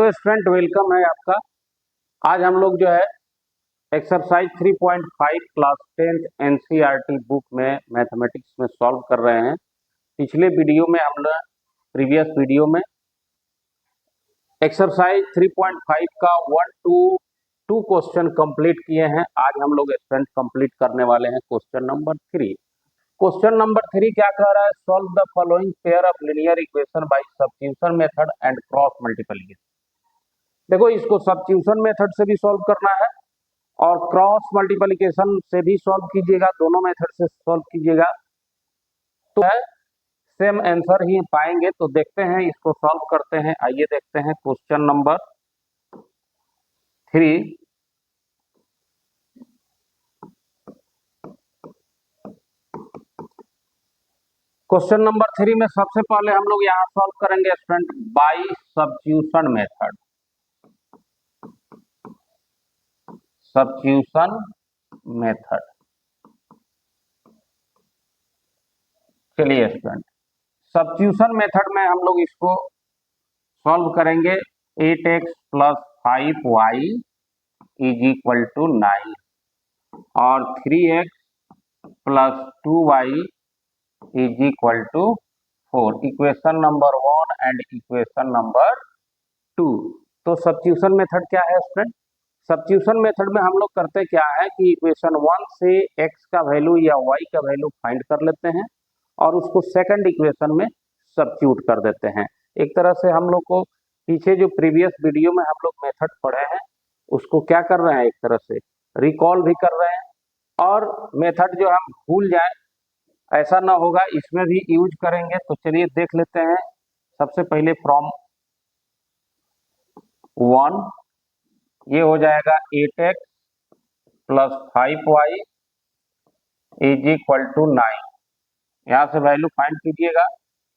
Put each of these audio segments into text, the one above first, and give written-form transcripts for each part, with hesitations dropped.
Hello student, welcome है आपका। आज हम लोग जो है exercise 3.5 class 10th NCERT book में मैथमेटिक्स में सॉल्व कर रहे हैं। पिछले वीडियो में हम लोग प्रीवियस वीडियो में एक्सरसाइज 3.5 का 1 to 2 क्वेश्चन कंप्लीट किए हैं। आज हम लोग स्टूडेंट कंप्लीट करने वाले हैं क्वेश्चन नंबर 3। क्वेश्चन नंबर 3 क्या कह रहा है? Solve the following pair of linear equation by substitution method and cross multiplication. देखो, इसको सब्स्टिट्यूशन मेथड से भी सॉल्व करना है और क्रॉस मल्टीप्लिकेशन से भी सॉल्व कीजिएगा, दोनों मेथड से सॉल्व कीजिएगा तो है सेम आंसर ही पाएंगे। तो देखते हैं, इसको सॉल्व करते हैं। आइए देखते हैं क्वेश्चन नंबर 3। क्वेश्चन नंबर 3 में सबसे पहले हम लोग यहाँ सॉल्व करेंगे student by substitution method. Substitution method, चलिए स्टूडेंट सब्स्टिट्यूशन मेथड में हम लोग इसको सॉल्व करेंगे। 8x + 5y = 9 और 3x + 2y = 4। Equation number 1 and equation number 2। तो सब्स्टिट्यूशन मेथड क्या है स्टूडेंट? सब्स्टिट्यूशन मेथड में हम लोग करते क्या है कि इक्वेशन 1 से x का वैल्यू या y का वैल्यू फाइंड कर लेते हैं और उसको सेकंड इक्वेशन में सब्स्टिट्यूट कर देते हैं। एक तरह से हम लोग को पीछे जो प्रीवियस वीडियो में हम लोग मेथड पढ़े हैं उसको क्या कर रहे हैं, एक तरह से रिकॉल भी कर रहे हैं और मेथड जो हम भूल जाए ऐसा ना होगा, इसमें भी यूज करेंगे। तो चलिए देख लेते हैं। सबसे पहले फ्रॉम 1 ये हो जाएगा 8x + 5y = 9। यहाँ से वैल्यू फाइंड कीजिएगा।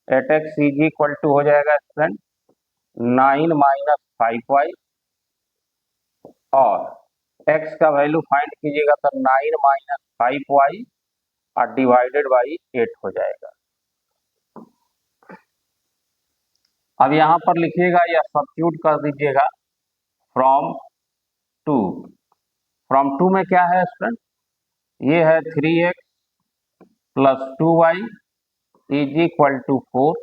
8x = हो जाएगा स्टूडेंट 9 - 5y और x का वैल्यू फाइंड कीजिएगा तो 9 - 5y और डिवाइडेड बाई 8 हो जाएगा। अब यहाँ पर लिखिएगा या सब्स्टिट्यूट कर दीजिएगा फ्रॉम 2। फ्रॉम 2 में क्या है स्टूडेंट? ये है 3x + 2y = 4।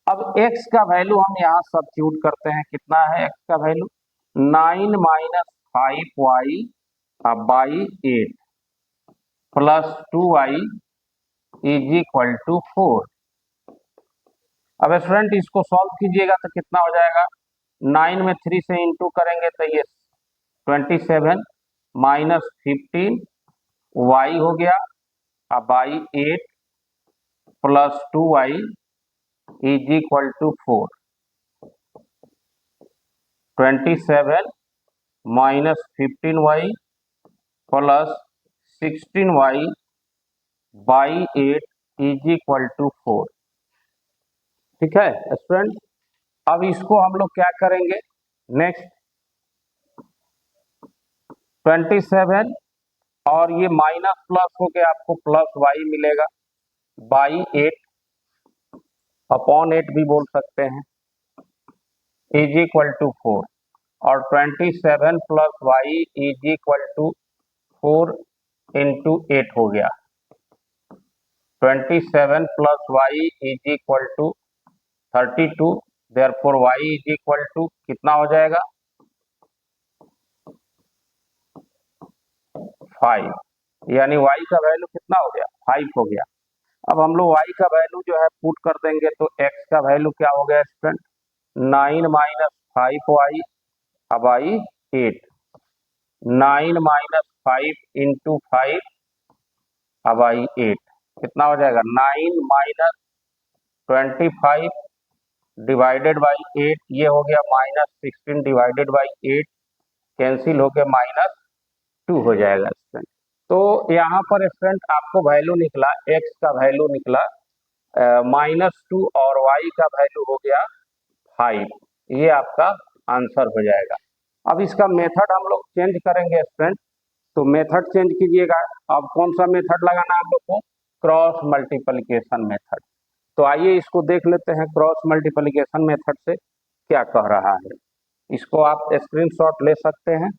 अब x का वैल्यू हम यहाँ सब्स्टिट्यूट करते हैं। कितना है x का वैल्यू? 9 - 5y by 8 + 2y = 4। अब स्टूडेंट इसको सॉल्व कीजिएगा तो कितना हो जाएगा? 9 में 3 से इंटू करेंगे तो ये 27 - 15 y हो गया by 8 + 2y = 4। 27 - 15y + 16y by 8 = 4। ठीक है स्टूडेंट। अब इसको हम लोग क्या करेंगे नेक्स्ट? 27 और ये माइनस प्लस होके आपको +y मिलेगा बाई 8 अपॉन 8 भी बोल सकते हैं = 4 और 27 + y = 4 × 8 हो गया। 27 + y = 32। देयरफॉर y = कितना हो जाएगा? 5। यानी y का वैल्यू कितना हो गया? 5 हो गया। अब हम लोग y का वैल्यू जो है पुट कर देंगे तो x का वैल्यू क्या हो गया स्टूडेंट? 9 - 5y by 8। 9 - 5 × 5 बाई 8 कितना हो जाएगा? 9 - 25 डिवाइडेड बाई 8। ये हो गया -16 डिवाइडेड बाई 8 कैंसिल हो गया -2 हो जाएगा स्टूडेंट। तो यहाँ पर स्टूडेंट आपको वैल्यू निकला, x का वैल्यू निकला -2 और y का वैल्यू हो गया 5। ये आपका आंसर हो जाएगा। अब इसका मेथड हम लोग चेंज करेंगे स्टूडेंट। तो मेथड चेंज कीजिएगा। अब कौन सा मेथड लगाना है हम लोग को? Cross multiplication method. तो आइए इसको देख लेते हैं क्रॉस मल्टीप्लिकेशन मेथड से क्या कह रहा है। इसको आप स्क्रीनशॉट ले सकते हैं।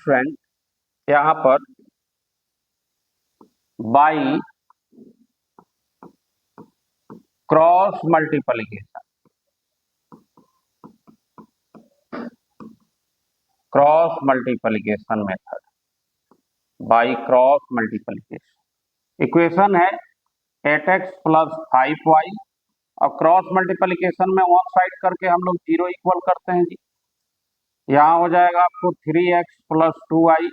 फ्रेंड, यहाँ पर by cross multiplication, cross multiplication method, by cross multiplication equation है 8x प्लस 5y। और क्रॉस मल्टीप्लिकेशन में वन साइड करके हम लोग जीरो इक्वल करते हैं जी। यहाँ हो जाएगा आपको 3x plus 2y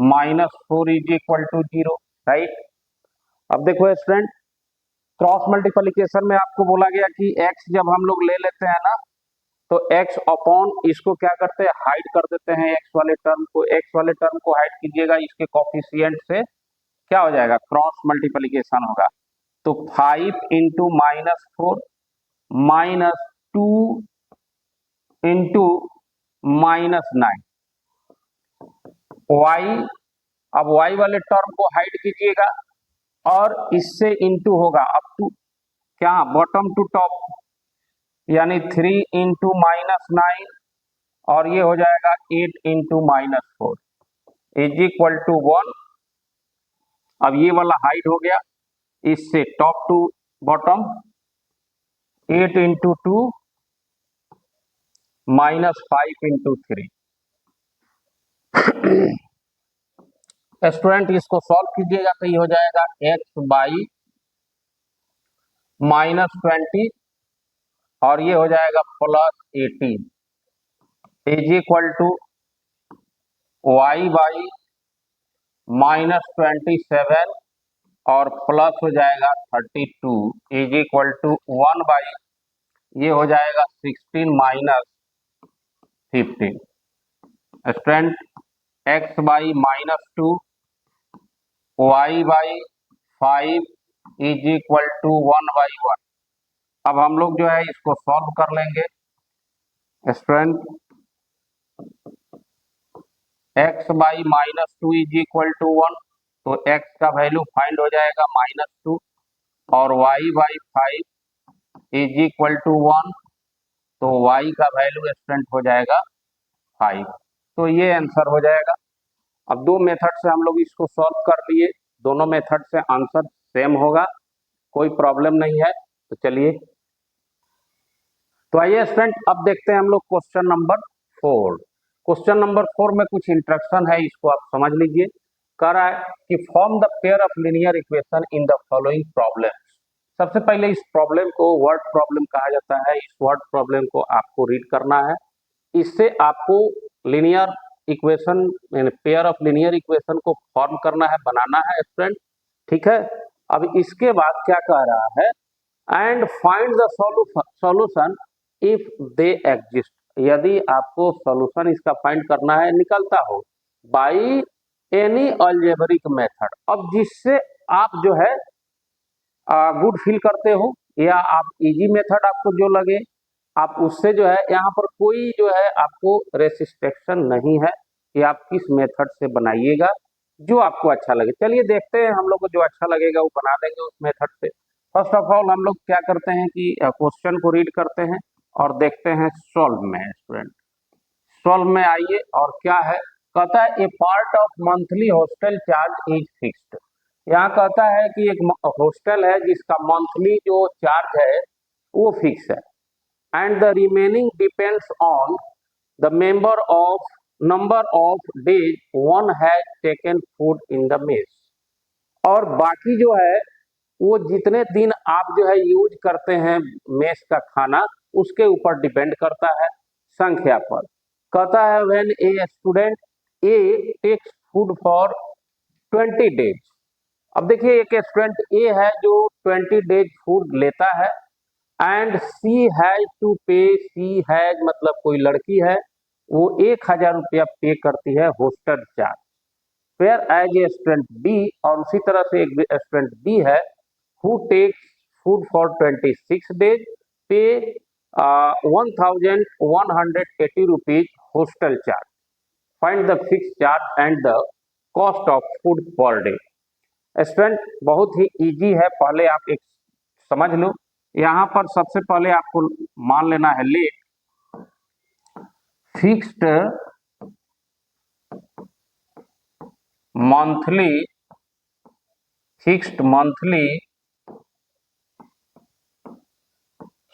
minus 4 is equal to zero, right. अब देखो स्टूडेंट, क्रॉस मल्टीप्लिकेशन में आपको बोला गया कि x जब हम लोग ले लेते हैं ना, तो x अपॉन इसको क्या करते हैं, हाइड कर देते हैं। x वाले टर्म को, x वाले टर्म को हाइड कीजिएगा, इसके कोफिशिएंट से क्या हो जाएगा, क्रॉस मल्टीप्लिकेशन होगा। तो 5 into minus 4 minus 2 into minus 9 y। अब y वाले टर्म को हाइड कीजिएगा और इससे इंटू होगा अप टू क्या, बॉटम टू टॉप, यानी 3 इंटू माइनस 9 और ये हो जाएगा 8 into minus 4 is equal to 1। अब ये वाला हाइड हो गया, इससे top to bottom 8 into 2 minus 5 into 3। Student इसको सॉल्व कीजिएगा तो ये हो जाएगा x बाई -20 और ये हो जाएगा plus 18 is equal to y by -27 और प्लस हो जाएगा 32 इज इक्वल टू 1 बाई ये हो जाएगा 16 minus 15। Student x by -2 y by 5 is equal to 1 by 1। अब हम लोग जो है इसको सॉल्व कर लेंगे। Student x by -2 is equal to 1, तो x का वैल्यू फाइंड हो जाएगा -2 और y by 5 is equal to 1, तो y का वैल्यू स्टूडेंट हो जाएगा 5। तो ये आंसर हो जाएगा। अब दो मेथड से हम लोग इसको सॉल्व कर लिए, दोनों मेथड से आंसर सेम होगा, कोई प्रॉब्लम नहीं है। तो चलिए, तो आइए स्टूडेंट अब देखते हैं हम लोग क्वेश्चन नंबर 4। क्वेश्चन नंबर 4 में कुछ इंस्ट्रक्शन है, इसको आप समझ लीजिए। कह रहा है कि form the pair of linear equation in the following problem. सबसे पहले इस प्रॉब्लम को वर्ड प्रॉब्लम कहा जाता है। इस वर्ड प्रॉब्लम को आपको रीड करना है, इससे आपको linear equation pair of linear equation को फॉर्म करना है, बनाना है स्टूडेंट, ठीक है। अब इसके बाद क्या कह रहा है, and find the solution if they exist. यदि आपको सॉल्यूशन इसका फाइंड करना है, निकलता हो बाई एनी अलजेब्रिक मेथड। अब जिससे आप जो है गुड फील करते हो, या आप इजी मेथड आपको जो लगे आप उससे जो है, यहाँ पर कोई जो है आपको रेस्ट्रिक्शन नहीं है कि आप किस मेथड से बनाइएगा, जो आपको अच्छा लगे। चलिए देखते हैं, हम लोग को जो अच्छा लगेगा वो बना देंगे उस मेथड से। फर्स्ट ऑफ ऑल हम लोग क्या करते हैं कि क्वेश्चन को रीड करते हैं और देखते हैं सॉल्व में। स्टूडेंट सॉल्व में आइए, और क्या है, कहता है a part of monthly hostel charge is fixed. यहाँ कहता है कि एक हॉस्टल है जिसका मंथली जो चार्ज है वो फिक्स है, and the remaining depends on the number of days one has taken food in the mess. और बाकी जो है वो जितने दिन आप जो है यूज करते हैं मेस का खाना, उसके ऊपर डिपेंड करता है संख्या पर। कहता है when a student A takes food for 20 days. अब देखिए एक स्टूडेंट ए है जो 20 डेज फूड लेता है, एंड सी हैज टू पे, सी हैज मतलब कोई लड़की है, वो 1000 रुपया पे करती है hostel charge. Fair as a student B, और उसी तरह से एक स्टूडेंट बी है who takes food for 26 days, pay 1180 rupees hostel charge. Find the fix charge and the cost of food per day. Student बहुत ही इजी है, पहले आप एक समझ लो यहां पर सबसे पहले आपको मान लेना है let fixed monthly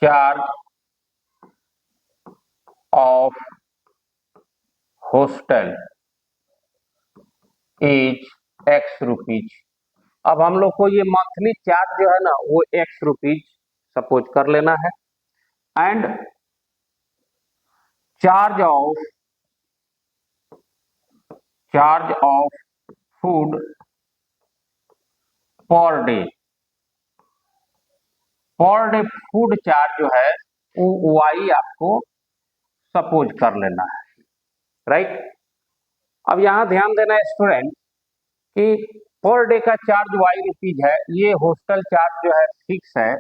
charge of hostel is x rupees. अब हम लोग को ये मंथली चार्ज जो है ना वो एक्स रुपीज सपोज कर लेना है and charge of food per day food charge जो है वो वाई आपको सपोज कर लेना है, राइट। अब यहां ध्यान देना है स्टूडेंट कि पर डे का चार्ज वाई रुपीज है, ये हॉस्टल चार्ज जो है फिक्स है,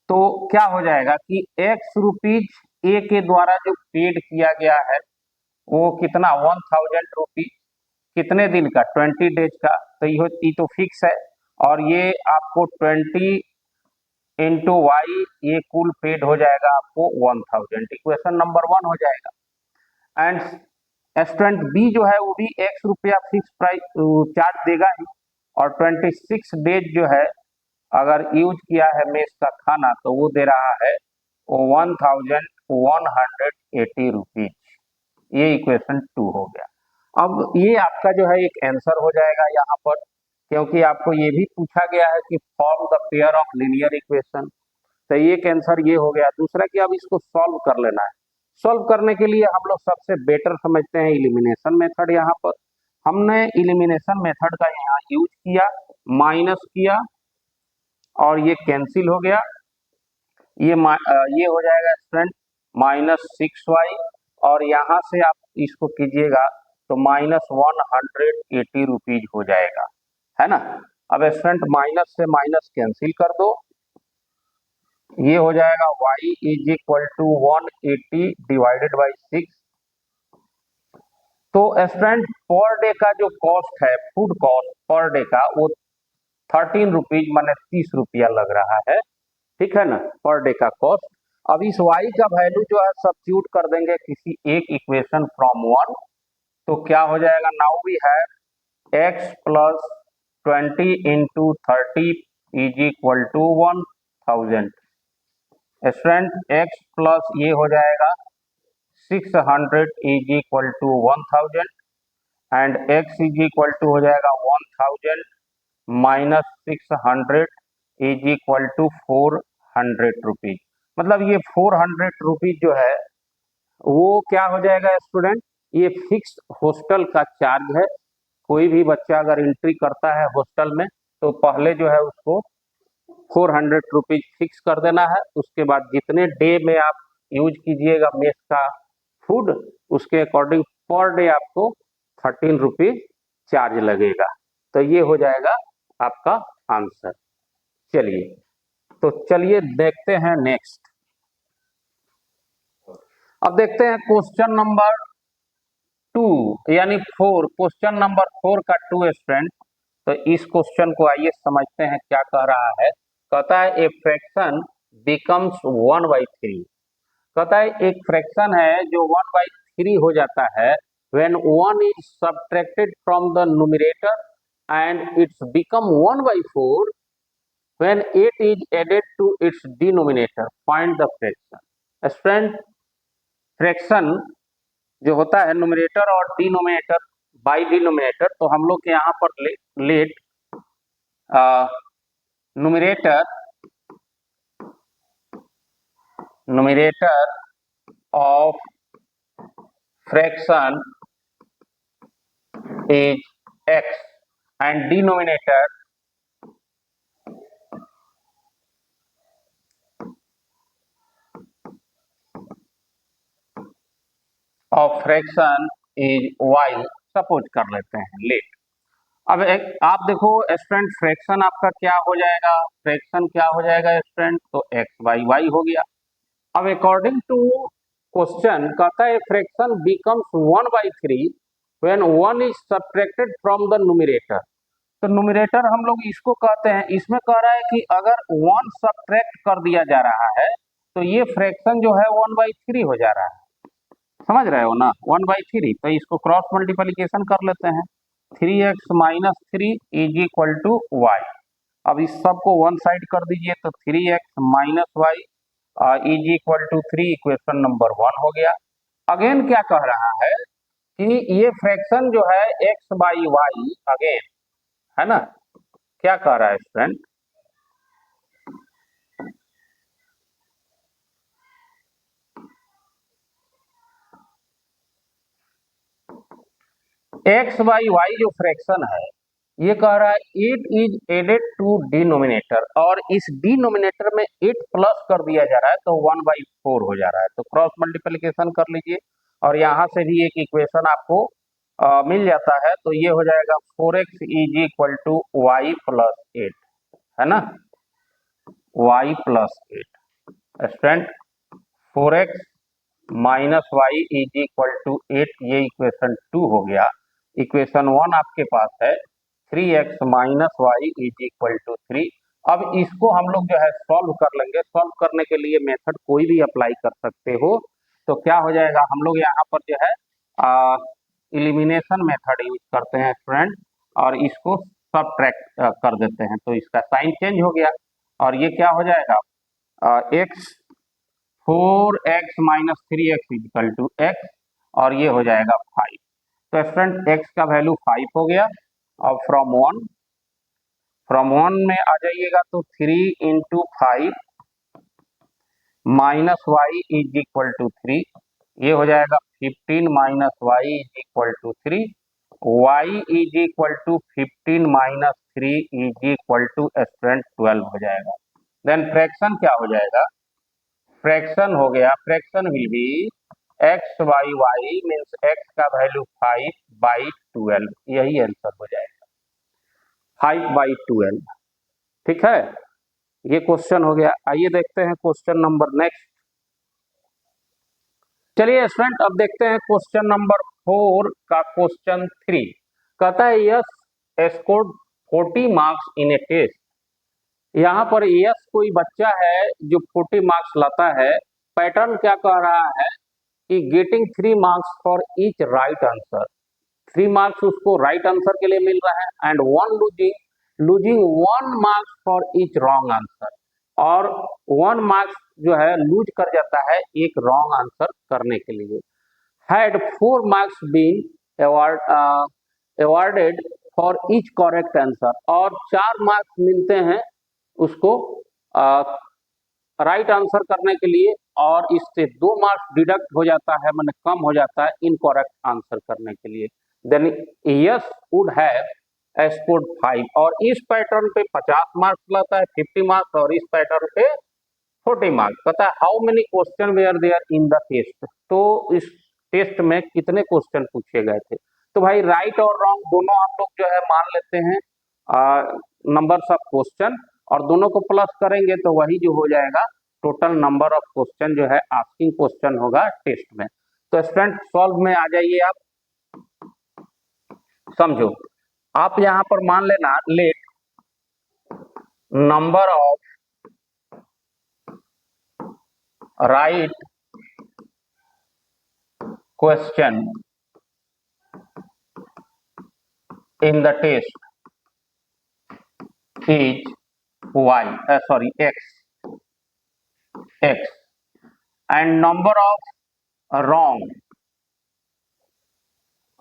तो क्या हो जाएगा कि एक्स रुपीज ए के द्वारा जो पेड किया गया है वो कितना 1000 रुपीज, कितने दिन का 20 डेज का, तो ये तो फिक्स है और ये आपको 20 इंटू वाई ये कुल पेड हो जाएगा आपको 1000। इक्वेशन नंबर 1 हो जाएगा। एंड स्टूडेंट बी जो है वो भी एक्स रुपया फिक्स प्राइस चार्ज देगा ही और 26 डेज जो है अगर यूज किया है मेस का खाना तो वो दे रहा है 1180 रुपीज। ये इक्वेशन 2 हो गया। अब ये आपका जो है एक आंसर हो जाएगा यहाँ पर, क्योंकि आपको ये भी पूछा गया है कि form the pair of linear equation, तो एक आंसर ये हो गया। दूसरा कि अब इसको सॉल्व कर लेना है। सॉल्व करने के लिए हम लोग सबसे बेटर समझते हैं इलिमिनेशन मेथड। यहाँ पर हमने इलिमिनेशन मेथड का यहाँ यूज किया, माइनस किया और ये कैंसिल हो गया, ये हो जाएगा स्टूडेंट -6y और यहाँ से आप इसको कीजिएगा तो -180 रुपीज हो जाएगा, है ना। अब स्टूडेंट माइनस से माइनस कैंसिल कर दो, ये हो जाएगा y is equal to 180 divided by 6। तो स्टूडेंट पर डे का जो कॉस्ट है फूड कॉस्ट पर डे का वो 13 रुपीज माने 30 रुपया लग रहा है, ठीक है ना, पर डे का कॉस्ट। अब इस y का वैल्यू जो है सब्स्टिट्यूट कर देंगे किसी एक इक्वेशन फ्रॉम 1, तो क्या हो जाएगा, now we have x plus 20 into 30 is equal to 1000। Student x plus ये हो जाएगा 600 is equal to 1000 and x is equal to हो जाएगा 1000 minus 600 is equal to 400 rupees. मतलब ये 400 रुपीज जो है वो क्या हो जाएगा स्टूडेंट, ये फिक्स हॉस्टल का चार्ज है। कोई भी बच्चा अगर एंट्री करता है हॉस्टल में तो पहले जो है उसको 400 रुपीज फिक्स कर देना है, उसके बाद जितने डे में आप यूज कीजिएगा मेस का फूड उसके अकॉर्डिंग पर डे आपको 13 रुपीज चार्ज लगेगा। तो ये हो जाएगा आपका आंसर। चलिए तो चलिए देखते हैं नेक्स्ट। अब देखते हैं क्वेश्चन नंबर 2 यानी 4, क्वेश्चन नंबर 4 का 2 स्टूडेंट। तो इस क्वेश्चन को आइए समझते हैं क्या कह रहा है। कहता है ए फ्रैक्शन बिकम्स 1/3। कहता है एक फ्रैक्शन है जो 1/3 हो जाता है when 1 is subtracted from the numerator and it's become 1/4 when 8 is added to its denominator. Find the fraction. Student fraction जो होता है नुमरेटर और डिनोमिनेटर बाई डिनोमिनेटर, तो हम लोग के यहाँ पर let numerator of fraction is x and denominator of fraction is y। Suppose कर लेते हैं लेट। अब आप देखो स्टूडेंट फ्रैक्शन आपका क्या हो जाएगा, फ्रैक्शन क्या हो जाएगा स्टूडेंट, तो x/y हो गया। अब अकॉर्डिंग टू क्वेश्चन कहता है fraction becomes 1/3 when 1 is subtracted from the numerator। तो न्यूमरेटर हम लोग इसको कहते हैं, इसमें कह रहा है कि अगर 1 सब्ट्रैक्ट कर दिया जा रहा है तो ये फ्रैक्शन जो है 1/3 हो जा रहा है, समझ रहे हो ना, 1/3। तो इसको क्रॉस मल्टीप्लिकेशन कर लेते हैं, 3x minus 3 is equal to y. अब इस सबको वन साइड कर दीजिए तो 3x minus y is equal to 3, equation number 1 हो गया। अगेन क्या कह रहा है कि ये फ्रैक्शन जो है x बाई वाई, अगेन है ना, क्या कह रहा है स्टूडेंट, x बाई वाई जो फ्रैक्शन है ये कह रहा है 8 इज एडेड टू डिनोमिनेटर, और इस डिनोमिनेटर में 8 प्लस कर दिया जा रहा है तो 1/4 हो जा रहा है। तो क्रॉस मल्टीप्लिकेशन कर लीजिए और यहाँ से भी एक इक्वेशन आपको मिल जाता है, तो ये हो जाएगा 4x is equal to y plus 8, है ना, y plus 8। Student 4x minus y is equal to 8, ये इक्वेशन 2 हो गया। इक्वेशन 1 आपके पास है 3x minus y is equal to 3। अब इसको हम लोग जो है सॉल्व कर लेंगे। सॉल्व करने के लिए मेथड कोई भी अप्लाई कर सकते हो। तो क्या हो जाएगा, हम लोग यहाँ पर जो है इलिमिनेशन मेथड यूज करते हैं स्टूडेंट, और इसको सबट्रैक्ट कर देते हैं, तो इसका साइन चेंज हो गया और ये क्या हो जाएगा, x 4x minus 3x equal to x, और ये हो जाएगा 5। तो स्टूडेंट x का वैल्यू 5 हो गया। अब फ्रॉम 1 में आ जाइएगा तो 3 into 5 minus y is equal to 3, ये हो जाएगा 15 minus y is equal to 3, y is equal to 15 minus 3 is equal to student 12 हो जाएगा। देन फ्रैक्शन क्या हो जाएगा, फ्रैक्शन हो गया, fraction will be x by y means x का वैल्यू 5/12, यही आंसर हो जाएगा 5/12। ठीक है, ये क्वेश्चन हो गया। आइए देखते हैं क्वेश्चन नंबर नेक्स्ट। चलिए स्टूडेंट अब देखते हैं क्वेश्चन नंबर 4 का क्वेश्चन 3। कहता है Yash scored 40 marks in a test. यहाँ पर यस कोई बच्चा है जो 40 मार्क्स लाता है। पैटर्न क्या कह रहा है कि getting 3 marks for each right answer, 3 marks उसको राइट आंसर के लिए मिल रहा है, and one losing 1 marks for each wrong answer, और 1 मार्क्स जो है लूज कर जाता है एक रॉन्ग आंसर करने के लिए। Had 4 marks been awarded for each correct answer, और 4 मार्क्स मिलते हैं उसको राइट आंसर करने के लिए, और इससे 2 मार्क्स डिडक्ट हो जाता है, मतलब कम हो जाता है इनकरेक्ट आंसर करने के लिए। Then Yash would have scored 5, और इस पैटर्न पे 50 मार्क्स लाता है 50 मार्क्स, और इस पैटर्न पे 40 मार्क्स। पता है how many question were there in the test, तो इस टेस्ट में कितने क्वेश्चन पूछे गए थे। तो भाई राइट और रॉन्ग दोनों हम लोग जो है मान लेते हैं नंबर्स ऑफ क्वेश्चन, और दोनों को प्लस करेंगे तो वही जो हो जाएगा टोटल नंबर ऑफ क्वेश्चन जो है आस्किंग क्वेश्चन होगा टेस्ट में। तो स्टूडेंट सॉल्व में आ जाइए, आप समझो। आप यहाँ पर मान लेना let number of right question in the test is x, and number of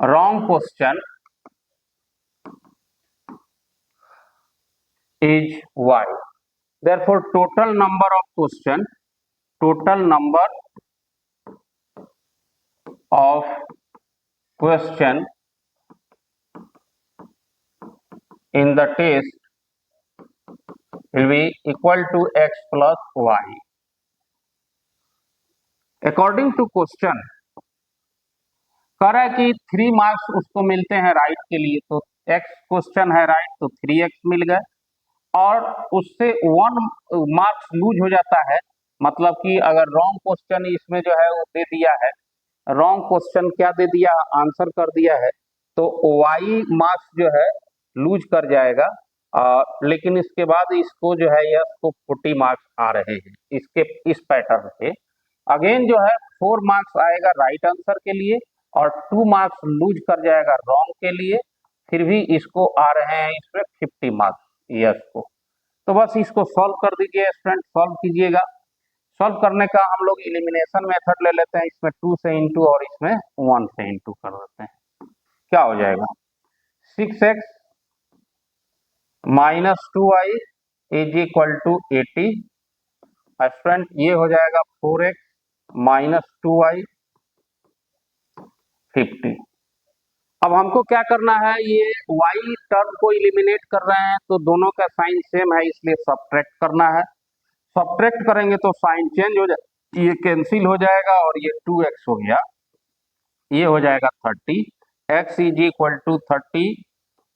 wrong question is y. Therefore total number of question in the test will be equal to x plus y. According to question कह रहा है कि 3 marks उसको मिलते हैं right के लिए, तो x क्वेश्चन है राइट तो 3x मिल गए, और उससे 1 मार्क्स लूज हो जाता है, मतलब कि अगर रॉन्ग क्वेश्चन इसमें जो है वो दे दिया है, रॉन्ग क्वेश्चन क्या दे दिया, आंसर कर दिया है, तो y मार्क्स जो है लूज कर जाएगा, लेकिन इसके बाद इसको जो है यह इसको 40 मार्क्स आ रहे हैं इसके इस पैटर्न पे। अगेन जो है 4 मार्क्स आएगा राइट आंसर के लिए और 2 मार्क्स लूज कर जाएगा रॉन्ग के लिए, फिर भी इसको आ रहे हैं इसमें 50 मार्क्स यस को। तो बस इसको सॉल्व कर दीजिए स्टूडेंट, सॉल्व कीजिएगा। सॉल्व करने का हम लोग एलिमिनेशन मेथड ले लेते हैं, इसमें 2 से इंटू और इसमें 1 से इंटू कर देते हैं। क्या हो जाएगा 6x minus 2y is equal to 80। Student ये हो जाएगा 4x माइनस 2y 50। अब हमको क्या करना है, ये y टर्म को एलिमिनेट कर रहे हैं तो दोनों का साइन सेम है इसलिए सब्ट्रैक्ट करना है। सब्ट्रैक्ट करेंगे तो साइन चेंज हो जाए, ये कैंसिल हो जाएगा और ये 2x हो गया, ये हो जाएगा 30। x is equal to 30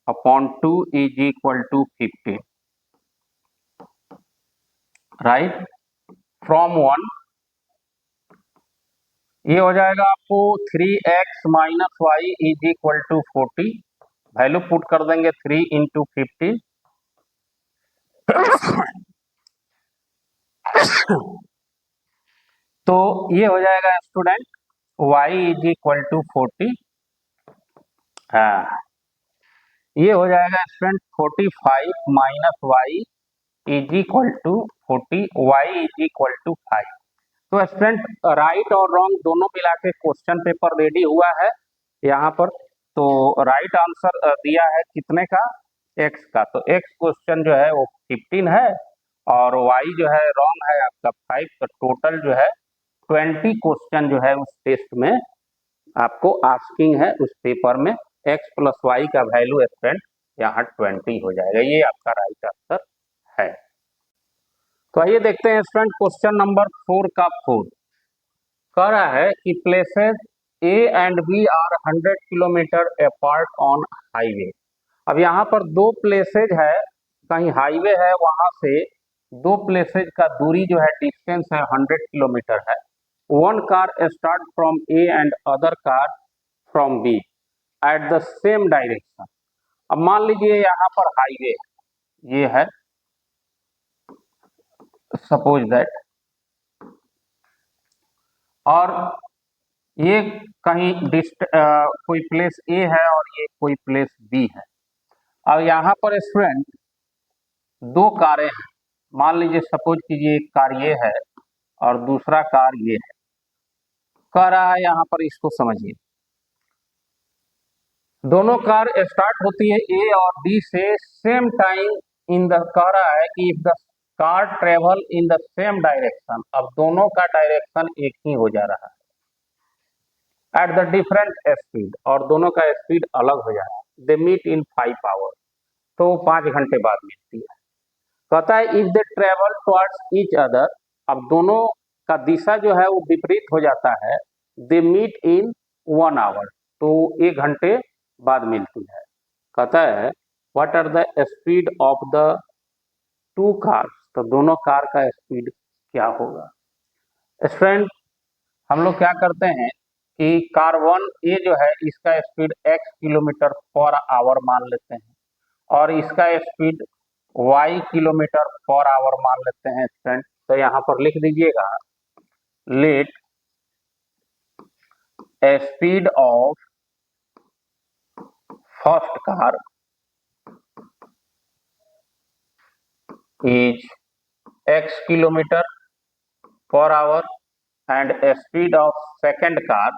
upon 2 is equal to 50 right. From 1 ये हो जाएगा आपको 3x minus y is equal to 40। Value put कर देंगे 3 इंटू 50 तो ये हो जाएगा student y is equal to 40। हाँ ये हो जाएगा student 45 minus y is equal to 40, y is equal to 5। तो स्टूडेंट राइट और रॉन्ग दोनों मिला के क्वेश्चन पेपर रेडी हुआ है यहाँ पर। तो राइट आंसर दिया है कितने का, x का, तो x क्वेश्चन जो है वो 15 है और y जो है रॉन्ग है आपका 5। तो टोटल जो है 20 क्वेश्चन जो है उस टेस्ट में आपको आस्किंग है उस पेपर में। x प्लस वाई का वैल्यू स्टूडेंट यहाँ 20 हो जाएगा, ये आपका राइट आंसर है। तो आइए देखते हैं स्टूडेंट क्वेश्चन नंबर 4 का 4 कह रहा है कि places A and B are 100 kilometre apart on highway. अब यहाँ पर दो प्लेसेज है, कहीं हाईवे है वहां से दो प्लेसेज का दूरी जो है डिस्टेंस है 100 किलोमीटर है। One car start from A and other car from B at the same direction. अब मान लीजिए यहाँ पर हाईवे ये है, सपोज दैट, और ये कहीं कोई प्लेस ए है और ये कोई प्लेस बी है। अब यहाँ पर स्टूडेंट दो कारें हैं, मान लीजिए सपोज कीजिए एक कार ये है और दूसरा कार ये है। कह रहा है यहाँ पर, इसको समझिए, दोनों कार स्टार्ट होती है ए और बी से सेम टाइम इन द, कह रहा है कि if the car travel in the same direction. अब दोनों का डायरेक्शन एक ही हो जा रहा है एट द डिफरेंट स्पीड, और दोनों का स्पीड अलग हो जा रहा है। दे मीट इन 5 आवर, तो 5 घंटे बाद मिलती है। कहता है if they travel towards each other, अब दोनों का दिशा जो है वो विपरीत हो जाता है। दे मीट इन 1 आवर, तो 1 घंटे बाद मिलती है। कहता है what are the speed of the two cars, तो दोनों कार का स्पीड क्या होगा। स्टूडेंट हम लोग क्या करते हैं कि कार 1 ए जो है इसका speed x kilometre per our मान लेते हैं और इसका speed y kilometre per our मान लेते हैं स्टूडेंट। तो यहाँ पर लिख दीजिएगा let speed of first car is x kilometre per our and speed of second car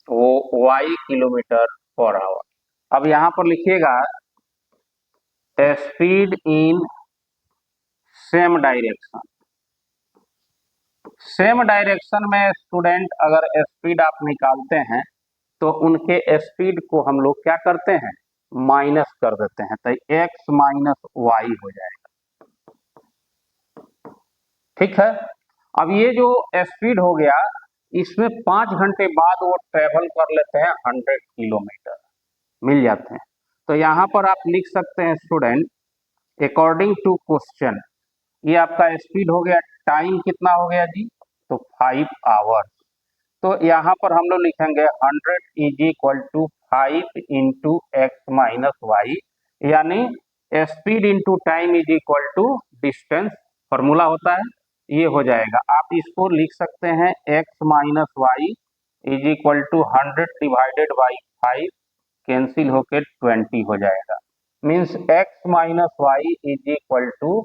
वो y किलोमीटर पर आवर। अब यहाँ पर लिखिएगा speed in same direction. Same direction में स्टूडेंट अगर स्पीड आप निकालते हैं तो उनके स्पीड को हम लोग क्या करते हैं, माइनस कर देते हैं, तो x माइनस वाई हो जाएगा। ठीक है, अब ये जो स्पीड हो गया इसमें 5 घंटे बाद वो ट्रेवल कर लेते हैं 100 किलोमीटर, मिल जाते हैं। तो यहाँ पर आप लिख सकते हैं स्टूडेंट अकॉर्डिंग टू क्वेश्चन, ये आपका स्पीड हो गया, टाइम कितना हो गया जी, तो 5 आवर्स। तो यहाँ पर हम लोग लिखेंगे 100 is equal to 5 into X minus Y, यानी speed into time is equal to distance, formula होता है, ये हो जाएगा। आप इसको लिख सकते हैं x minus y is equal to 100 divided by 5, cancel होके 20 हो जाएगा। Means x minus y is equal to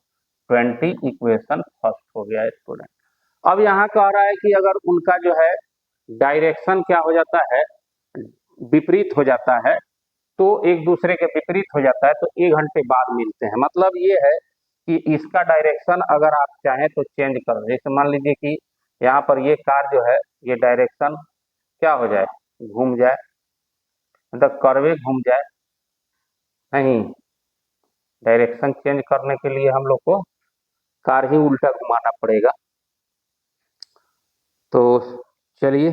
20, equation first हो गया स्टूडेंट। अब यहाँ कह रहा है कि अगर उनका जो है डायरेक्शन क्या हो जाता है, विपरीत हो जाता है, तो एक दूसरे के विपरीत हो जाता है, तो 1 घंटे बाद मिलते हैं। मतलब ये है कि इसका डायरेक्शन अगर आप चाहें तो चेंज कर दें। जैसे मान लीजिए कि यहाँ पर ये कार जो है, ये डायरेक्शन क्या हो जाए, घूम जाए, मतलब कर्वे घूम जाए, नहीं, डायरेक्शन चेंज करने के लिए हम लोग को कार ही उल्टा घुमाना पड़ेगा। तो चलिए,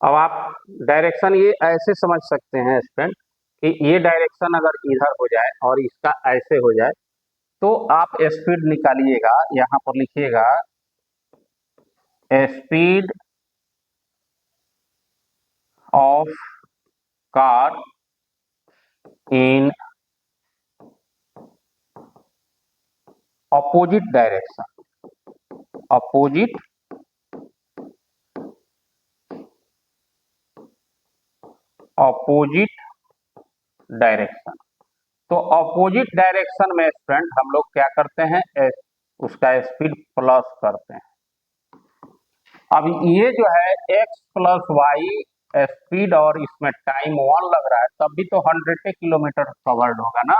अब आप डायरेक्शन ये ऐसे समझ सकते हैं स्टूडेंट कि ये डायरेक्शन अगर इधर हो जाए और इसका ऐसे हो जाए, तो आप स्पीड निकालिएगा। यहां पर लिखिएगा speed of car in opposite direction, opposite opposite direction. तो अपोजिट डायरेक्शन में स्टूडेंट हम लोग क्या करते हैं, उसका स्पीड प्लस करते हैं। अब ये जो है x प्लस वाई स्पीड और इसमें टाइम 1 लग रहा है, तब भी तो 100 किलोमीटर कवर्ड होगा ना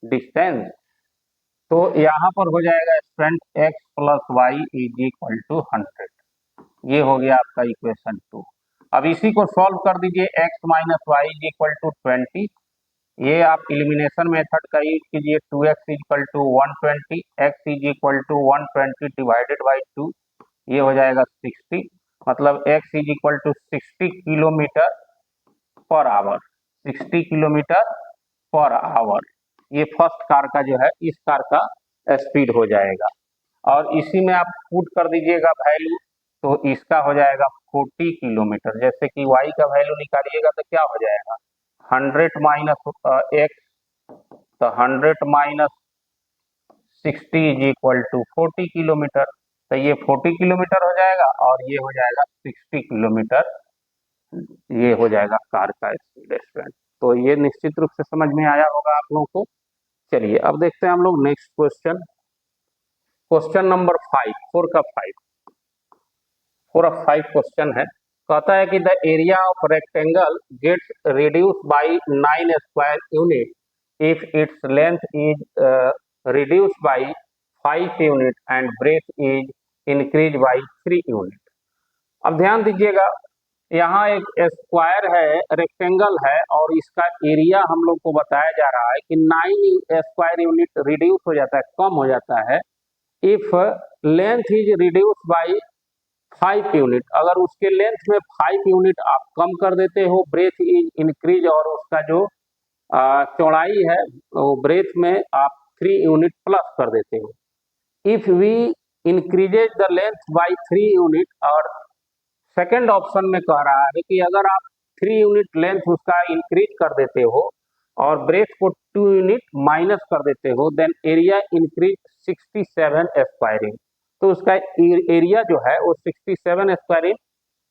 डिस्टेंस। तो यहाँ पर हो जाएगा student x plus y is equal to 100, ये हो गया आपका इक्वेशन 2। अब इसी को सॉल्व कर दीजिए, x minus y is equal to 20, ये आप इलिमिनेशन मेथड का यूज कीजिए। 2x equal to 120, x is equal to 120 divided by 2, ये हो जाएगा 60, मतलब x is equal to 60 kilometre per hour, 60 kilometre per hour. ये फर्स्ट कार का जो है, इस कार का स्पीड हो जाएगा। और इसी में आप पुट कर दीजिएगा वैल्यू, तो इसका हो जाएगा 40 किलोमीटर। जैसे कि y का वैल्यू निकालिएगा तो क्या हो जाएगा, 100 माइनस x, तो 100 minus 60 is equal to 40 kilometre. तो ये 40 किलोमीटर हो जाएगा और ये हो जाएगा 60 किलोमीटर, ये हो जाएगा कार का स्पीड स्टूडेंट। तो ये निश्चित रूप से समझ में आया होगा आप लोगों को। चलिए अब देखते हैं हम लोग नेक्स्ट क्वेश्चन, क्वेश्चन नंबर 5, 4 का 5, 4 ऑफ 5 क्वेश्चन है। कहता है कि the area of rectangle gets reduce by 9 square unit if its length is reduce by 5 unit and breadth is increase by 3 unit. अब ध्यान दीजिएगा, यहाँ एक स्क्वायर है, रेक्टेंगल है, और इसका एरिया हम लोग को बताया जा रहा है कि 9 स्क्वायर यूनिट रिड्यूस हो जाता है, कम हो जाता है, if length is reduce by 5 unit, अगर उसके लेंथ में 5 यूनिट आप कम कर देते हो, ब्रेथ इज इंक्रीज, और उसका जो चौड़ाई है वो ब्रेथ में आप 3 यूनिट प्लस कर देते हो। If we increases the length by 3 unit, और सेकेंड ऑप्शन में कह रहा है कि अगर आप 3 यूनिट लेंथ उसका इंक्रीज कर देते हो और ब्रेथ को 2 यूनिट माइनस कर देते हो, then area increase 67 square inch, तो उसका एरिया जो है वो 67 स्क्वायर इंच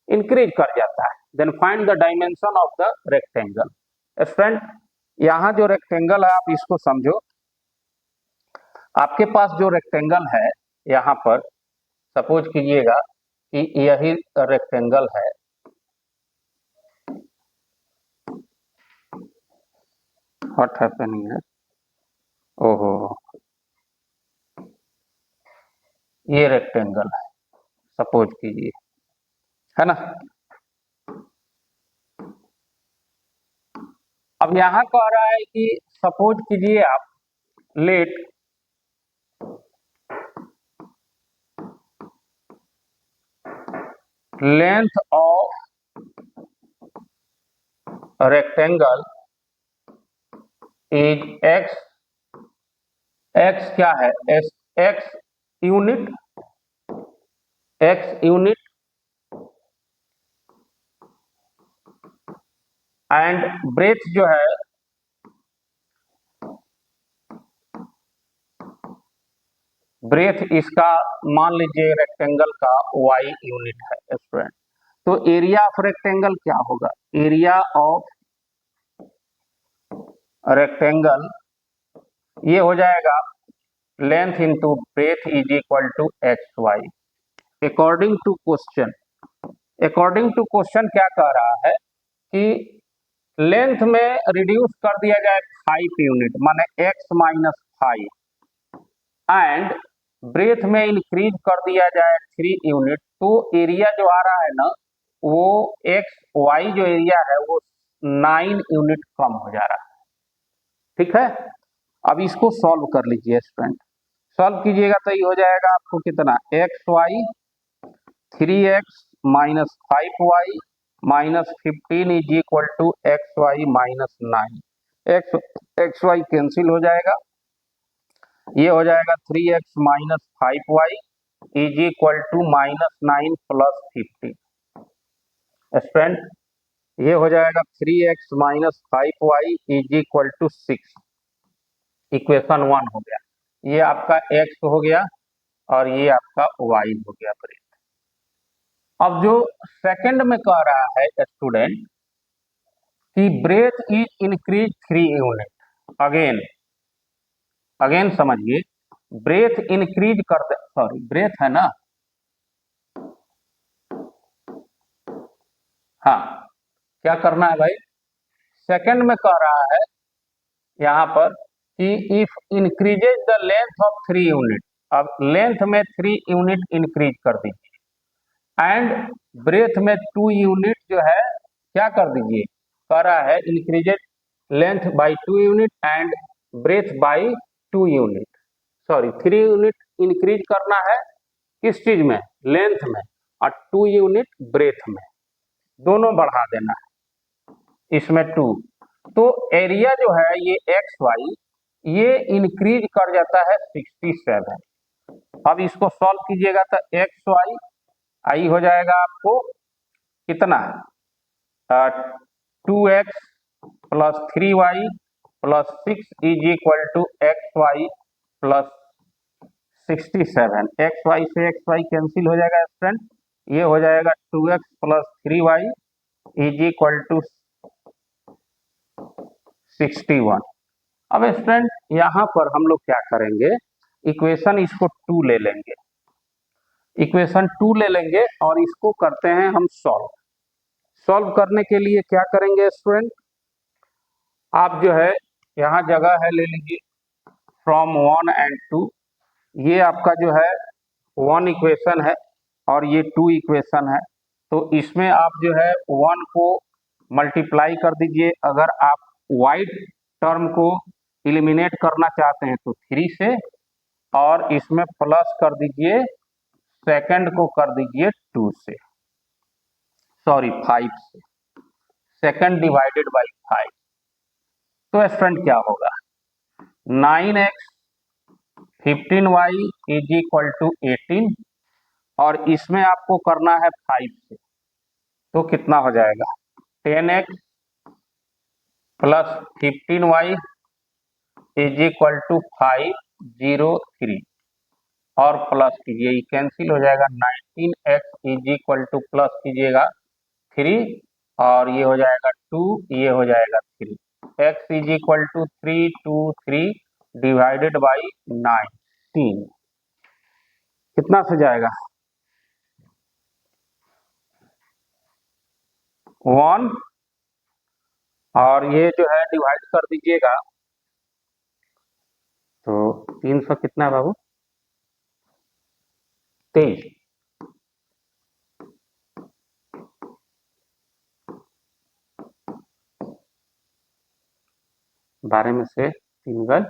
इंक्रीज कर जाता है। Then find the dimension of the rectangle. Friend, यहाँ जो रेक्टेंगल है आप इसको समझो, आपके पास जो रेक्टेंगल है, यहाँ पर सपोज कीजिएगा कि यही रेक्टेंगल है, व्हाट हैपनिंग है, ओहो, ये रेक्टेंगल है सपोज कीजिए, है ना। अब यहाँ कह रहा है कि सपोज कीजिए आप, let length of rectangle is x, x क्या है, x unit, x unit, and breadth जो है ब्रेथ इसका मान लीजिए रेक्टेंगल का y यूनिट है स्टूडेंट। तो एरिया ऑफ रेक्टेंगल क्या होगा? एरिया ऑफ रेक्टेंगल ये हो जाएगा length into breadth is equal to x y. According to question, according to question क्या कह रहा है कि लेंथ में रिड्यूस कर दिया जाए 5 यूनिट माने x माइनस 5 एंड ब्रेथ में इंक्रीज कर दिया जाए 3 यूनिट, तो एरिया जो आ रहा है ना वो एक्स वाई जो एरिया है वो 9 यूनिट कम हो जा रहा है। ठीक है, अब इसको सॉल्व कर लीजिए स्टूडेंट। सॉल्व कीजिएगा तो ये हो जाएगा आपको कितना, x y 3x minus 5y minus 15 is equal to x y minus 9। X y cancel हो जाएगा, ये हो जाएगा 3x minus 5y is equal to minus 9 plus 15। Student ये हो जाएगा 3x minus 5y is equal to 6। Equation 1 हो गया, ये आपका x हो गया और ये आपका y हो गया ब्रेथ। अब जो सेकंड में कह रहा है स्टूडेंट कि breadth is increase 3 unit, again again समझिए, ब्रेथ इंक्रीज कर दे, सॉरी ब्रेथ है ना, हाँ क्या करना है भाई, सेकंड में कह रहा है यहां पर कि if increases the length of 3 unit, अब लेंथ में 3 यूनिट इंक्रीज कर दीजिए एंड ब्रेथ में 2 यूनिट जो है क्या कर दीजिए, कह रहा है increases length by 2 unit and breadth by 2 unit, sorry 3 unit increase करना है किस चीज में, लेंथ में, और 2 यूनिट ब्रेथ में, दोनों बढ़ा देना है इसमें 2। तो एरिया जो है ये एक्स वाई ये इंक्रीज कर जाता है 67। अब इसको सॉल्व कीजिएगा तो एक्स वाई आई हो जाएगा आपको कितना, 2x plus 3y plus 6 is equal to x y plus 67। X y से एक्स वाई कैंसिल हो जाएगा स्टूडेंट, ये हो जाएगा 2x plus 3y is equal to 61। अब स्टूडेंट यहाँ पर हम लोग क्या करेंगे, इक्वेशन इसको 2 ले लेंगे, इक्वेशन 2 ले लेंगे और इसको करते हैं हम सॉल्व। सॉल्व करने के लिए क्या करेंगे स्टूडेंट, आप जो है यहाँ जगह है ले लीजिए फ्रॉम 1 एंड 2, ये आपका जो है 1 इक्वेशन है और ये 2 इक्वेशन है, तो इसमें आप जो है 1 को मल्टीप्लाई कर दीजिए, अगर आप वाइट टर्म को एलिमिनेट करना चाहते हैं तो 3 से, और इसमें प्लस कर दीजिए सेकंड को कर दीजिए 2 से, सॉरी 5 से, सेकंड डिवाइडेड बाय 5। तो स्टूडेंट क्या होगा, 9x 15y is equal to 18 और इसमें आपको करना है 5 से, तो कितना हो जाएगा 10x plus 15y is equal to 503 और प्लस कीजिए, कैंसिल हो जाएगा, 19x is equal two plus कीजिएगा 3 और ये हो जाएगा 2, ये हो जाएगा 3, x is equal to 323 divided by 19 कितना से जाएगा 1, और ये जो है डिवाइड कर दीजिएगा तो 300 कितना है बाबू 23, 12 में से 3 गल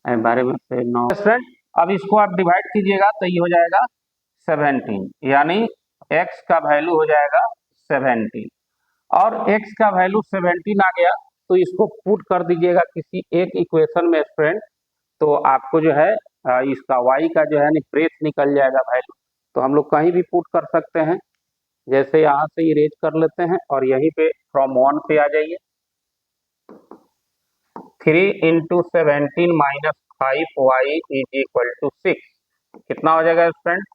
12 में से 9। स्टूडेंट अब इसको आप डिवाइड कीजिएगा तो ये हो जाएगा 17, यानी x का वैल्यू हो जाएगा 17 और x का वैल्यू 17 आ गया, तो इसको पुट कर दीजिएगा किसी एक इक्वेशन में स्टूडेंट, तो आपको जो है इसका y का जो है ब्रेथ निकल जाएगा वैल्यू, तो हम लोग कहीं भी पुट कर सकते हैं। जैसे यहाँ से इरेज कर लेते हैं और यहीं पे फ्रॉम 1 पे आ जाइए। 3 × 17 - 5y = 6। कितना हो जाएगा स्टूडेंट?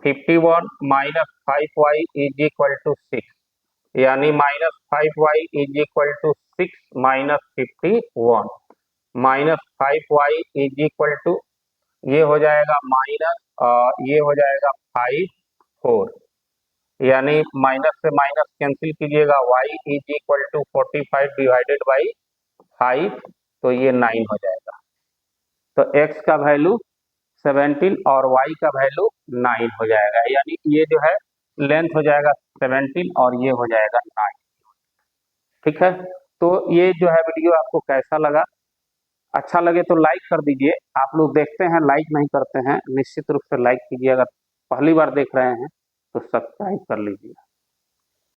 51 - 5y = 6, यानी -5y = 6 -51 -5y ये हो जाएगा ये हो जाएगा 4, यानी माइनस से माइनस कैंसिल कीजिएगा, y = 45 डिवाइडेड बाई 5, तो ये 9 हो जाएगा। तो x का वैल्यू 17 और y का वैल्यू 9 हो जाएगा, यानी ये जो है लेंथ हो जाएगा 17 और ये हो जाएगा 9। ठीक है, तो ये जो है वीडियो आपको कैसा लगा? अच्छा लगे तो लाइक कर दीजिए। आप लोग देखते हैं लाइक नहीं करते हैं, निश्चित रूप से लाइक कीजिए। अगर पहली बार देख रहे हैं तो सब्सक्राइब कर लीजिए।